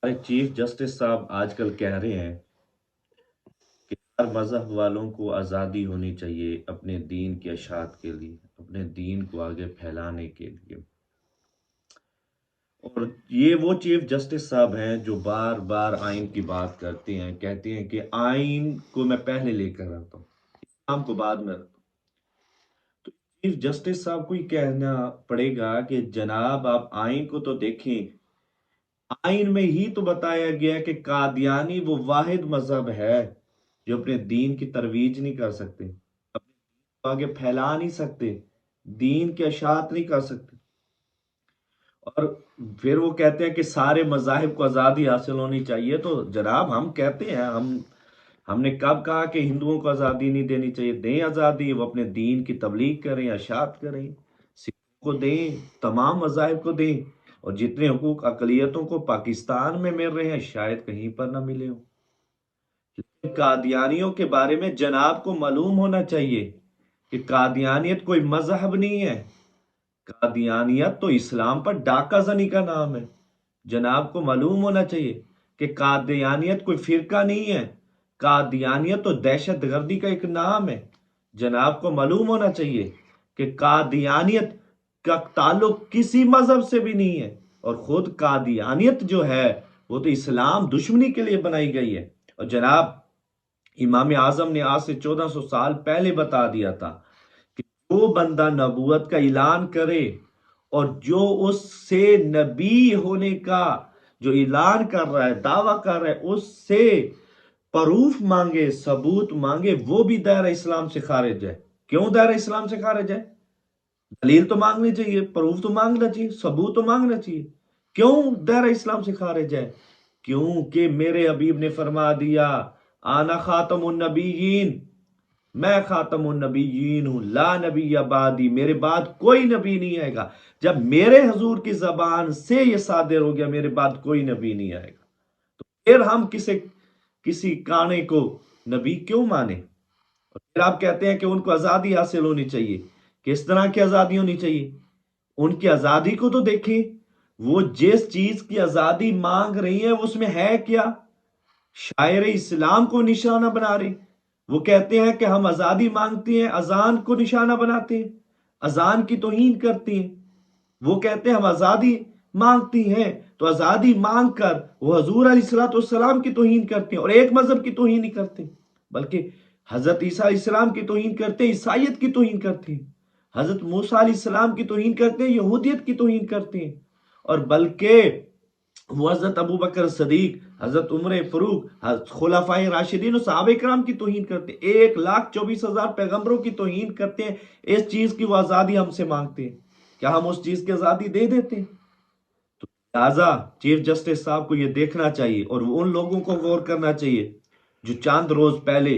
हमारे chief justice साहब आजकल कह रहे हैं कि हर मज़हब वालों को आज़ादी होनी चाहिए अपने दीन की अशात के लिए, अपने दीन को आगे फैलाने के लिए। और ये वो चीफ जस्टिस साहब हैं जो बार बार आइन की बात करते हैं, कहते हैं कि आइन को मैं पहले लेकर आता हूँ, इस्लाम को बाद में रखता हूँ। तो चीफ जस्टिस साहब को ही कहना पड़ेगा कि जनाब आप आइन को तो देखें। आइन में ही तो बताया गया कि कादियानी वो वाहिद मजहब है जो अपने दीन की तरवीज नहीं कर सकते, अपने दीन को आगे फैला नहीं सकते, दीन के अशात नहीं कर सकते। और फिर वो कहते हैं कि सारे मजाहिब को आज़ादी हासिल होनी चाहिए। तो जनाब हम कहते हैं, हमने कब कहा कि हिंदुओं को आज़ादी नहीं देनी चाहिए? दें आज़ादी, वो अपने दीन की तबलीग करें, अशात करें, सिखों को दें, तमाम मजाहिब को दें। और जितने हुकूक अकलियतों को पाकिस्तान में मिल रहे हैं शायद कहीं पर ना मिले हो। लेकिन कादियानियों के बारे में जनाब को मालूम होना चाहिए कि कादियानियत कोई मजहब नहीं है। कादियानियत तो इस्लाम पर डाका जनी का नाम है। जनाब को मालूम होना चाहिए कि कादियानियत कोई फिरका नहीं है। कादियानियत तो दहशत गर्दी का एक नाम है। जनाब को मालूम होना चाहिए कि कादियानियत का ताल्लुक किसी मजहब से भी नहीं है। और खुद कादियानियत जो है वो तो इस्लाम दुश्मनी के लिए बनाई गई है। और जनाब इमाम आजम ने आज से 1400 साल पहले बता दिया था कि जो बंदा नबूवत का ऐलान करे और जो उससे नबी होने का जो ऐलान कर रहा है, दावा कर रहा है, उससे प्रूफ मांगे, सबूत मांगे, वो भी दायरा इस्लाम से खारिज है। क्यों दायरा इस्लाम से खारिज है? दलील तो मांगनी चाहिए, प्रूफ तो मांगना चाहिए, सबूत तो मांगना चाहिए। क्यों दायरा इस्लाम से खारिज है? क्योंकि मेरे हबीब ने फरमा दिया, आना खातमुन नबीयीन, मैं खातमुन नबीयीन हूं, ला नबी अबादी, मेरे बाद कोई नबी नहीं आएगा। जब मेरे हजूर की जबान से ये सादिर हो गया मेरे बाद कोई नबी नहीं आएगा, तो फिर हम किसी काने को नबी क्यों माने? और फिर आप कहते हैं कि उनको आजादी हासिल होनी चाहिए। किस तरह की आजादी होनी चाहिए? उनकी आजादी को तो देखें, वो जिस चीज की आजादी मांग रही है उसमें है क्या? शायर इस्लाम को निशाना बना रहे। वो कहते हैं कि हम आजादी मांगते हैं, अजान को निशाना बनाते हैं, अजान की तौहीन करते हैं। वो कहते हैं हम आजादी मांगती हैं, तो आजादी मांग कर वो हजूर अलैहिस्सलाम की तौहीन करते हैं और एक मजहब की तौहीन नहीं करते, बल्कि हजरत ईसा अलैहिस्सलाम की तौहीन करते हैं, ईसाइयत की तौहीन करते हैं, हजरत मूसा अलैहिस्सलाम की तौहीन करते हैं, यहूदियत की तौहीन करते हैं। और बल्कि वो हजरत अबू बकर सदीक, हजरत उमर फरूक, खुलाफाए राशिदीन और सहाबा इकराम की तौहीन करते हैं, 1,24,000 पैगंबरों की तौहीन करते हैं। इस चीज की वो आजादी हमसे मांगते हैं, क्या हम उस चीज की आजादी दे देते हैं? तो लिहाजा चीफ जस्टिस साहब को ये देखना चाहिए और उन लोगों को गौर करना चाहिए जो चंद रोज पहले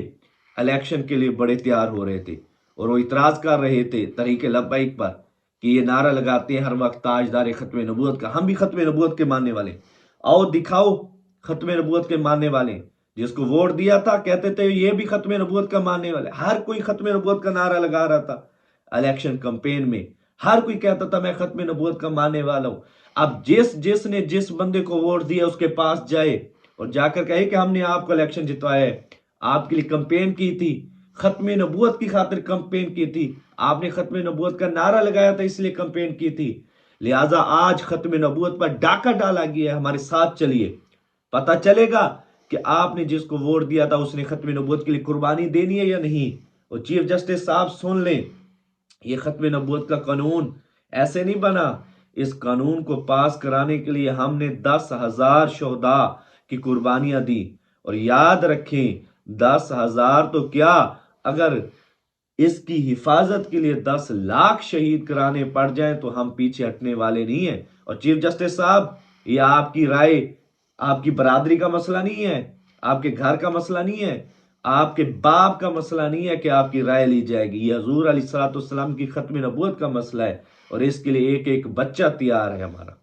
इलेक्शन के लिए बड़े तैयार हो रहे थे और वो इतराज कर रहे थे तरीके लब्बैक पर कि ये नारा लगाते हैं हर वक्त ताजदार खत्म नबूवत का। हम भी खत्म नबूवत के मानने वाले, आओ दिखाओ खत्म नबूवत के मानने वाले। जिसको वोट दिया था कहते थे ये भी खत्म नबूवत का मानने वाले, हर कोई खत्म नबूवत का नारा लगा रहा था इलेक्शन कैंपेन में। हर कोई कहता था मैं खत्म नबूवत का मानने वाला हूं। अब जिसने जिस बंदे को वोट दिया उसके पास जाए और जाकर कहे कि हमने आपको इलेक्शन जितवाया है, आपके लिए कंपेन की थी, खत्म नबूवत की खातिर कंपेन की थी, आपने खत्म नबूवत का नारा लगाया था इसलिए कंपेन की थी। लिहाजा आज खत्म नबूवत पर डाका डाला गया है, हमारे साथ चलिए, पता चलेगा कि आपने जिसको वोट दिया था उसने खत्म नबूवत के लिए कुर्बानी देनी है या नहीं। और चीफ जस्टिस साहब सुन लें, ये खत्म नबूवत का कानून ऐसे नहीं बना। इस कानून को पास कराने के लिए हमने 10,000 शोहदा की कुर्बानियां दी। और याद रखें 10,000 तो क्या, अगर इसकी हिफाजत के लिए 10 लाख शहीद कराने पड़ जाएं तो हम पीछे हटने वाले नहीं हैं। और चीफ जस्टिस साहब, ये आपकी राय आपकी बरादरी का मसला नहीं है, आपके घर का मसला नहीं है, आपके बाप का मसला नहीं है कि आपकी राय ली जाएगी। ये हजूर अलैहिस्सलाम की खत्म नबूवत का मसला है और इसके लिए एक एक बच्चा तैयार है हमारा।